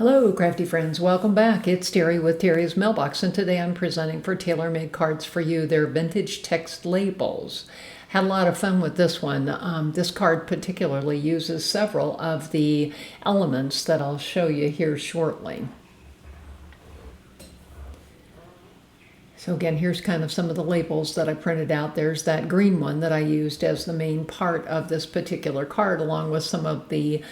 Hello, crafty friends. Welcome back. It's Terry with Terry's Mailbox, and today I'm presenting for TaylorMade Cards for You. They're vintage text labels. Had a lot of fun with this one. This card particularly uses several of the elements that I'll show you here shortly. So again, here's kind of some of the labels that I printed out. There's that green one that I used as the main part of this particular card, along with some of the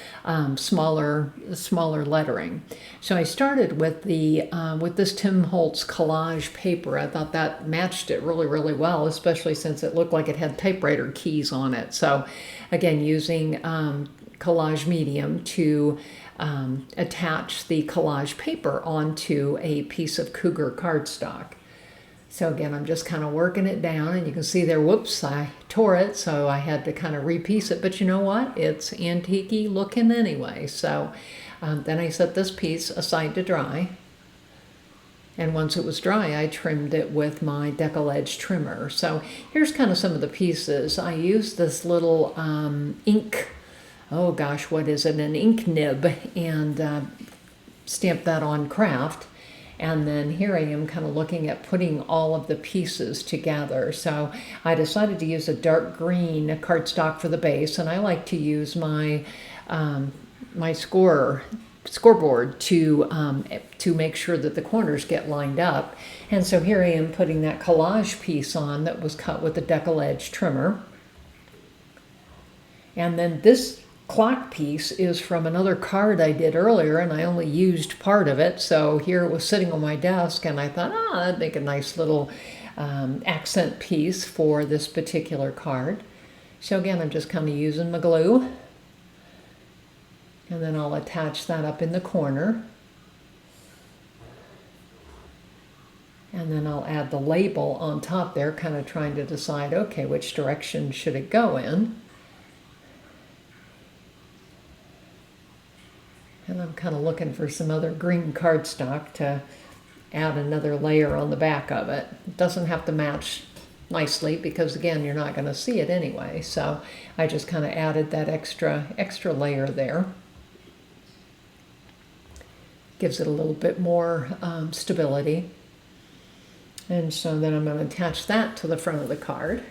smaller lettering. So I started with with this Tim Holtz collage paper. I thought that matched it really well, especially since it looked like it had typewriter keys on it. So again, using collage medium to attach the collage paper onto a piece of Cougar cardstock. So again, I'm just kind of working it down, and you can see there, whoops, I tore it, so I had to kind of repiece it. But you know what? It's antique-y looking anyway. So then I set this piece aside to dry. And once it was dry, I trimmed it with my Deckle Edge trimmer. So here's kind of some of the pieces. I used this little ink, oh gosh, what is it? An ink nib, and stamped that on craft. And then here I am kind of looking at putting all of the pieces together. So I decided to use a dark green cardstock for the base, and I like to use my my scoreboard to make sure that the corners get lined up. And so here I am putting that collage piece on that was cut with the Deckle Edge trimmer. And then this clock piece is from another card I did earlier, and I only used part of it. So here it was sitting on my desk, and I thought, that'd make a nice little accent piece for this particular card. So again, I'm just kind of using my glue, and then I'll attach that up in the corner. And then I'll add the label on top there, kind of trying to decide, okay, which direction should it go in? And I'm kind of looking for some other green cardstock to add another layer on the back of it. It doesn't have to match nicely because, again, you're not going to see it anyway. So I just kind of added that extra layer there. Gives it a little bit more stability. And so then I'm going to attach that to the front of the card.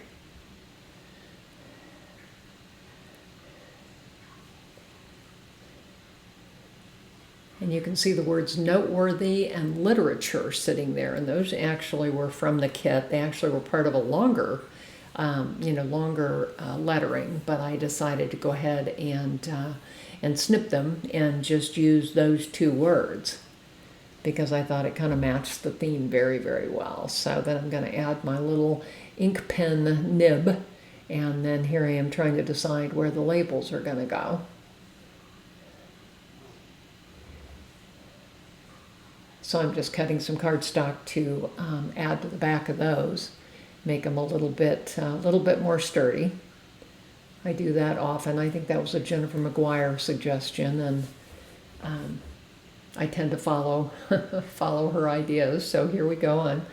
And you can see the words noteworthy and literature sitting there. And those actually were from the kit. They actually were part of a longer lettering. But I decided to go ahead and snip them and just use those two words, because I thought it kind of matched the theme very well. So then I'm going to add my little ink pen nib. And then here I am trying to decide where the labels are going to go. So I'm just cutting some cardstock to add to the back of those, make them a little bit more sturdy. I do that often. I think that was a Jennifer McGuire suggestion, and I tend to follow her ideas. So here we go. I'm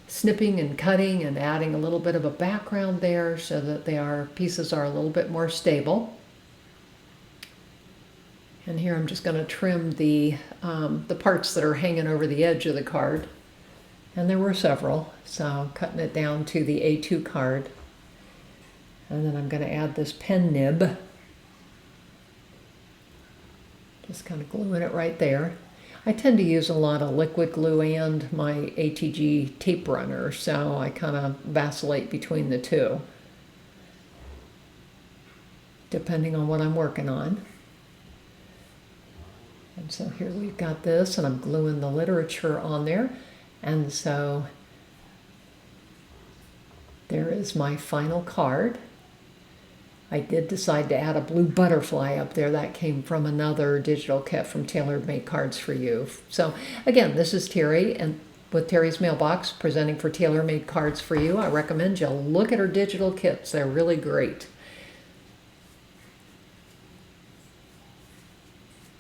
snipping and cutting and adding a little bit of a background there so that pieces are a little bit more stable. And here I'm just going to trim the parts that are hanging over the edge of the card. And there were several, so cutting it down to the A2 card. And then I'm going to add this pen nib. Just kind of gluing it right there. I tend to use a lot of liquid glue and my ATG tape runner, so I kind of vacillate between the two, depending on what I'm working on. And so here we've got this, and I'm gluing the literature on there. And so there is my final card. I did decide to add a blue butterfly up there. That came from another digital kit from TaylorMade Cards for You. So again, this is Terry, and with Terry's Mailbox, presenting for TaylorMade Cards for You. I recommend you look at her digital kits. They're really great.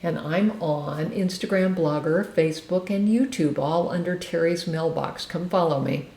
And I'm on Instagram, Blogger, Facebook, and YouTube, all under Terry's Mailbox. Come follow me.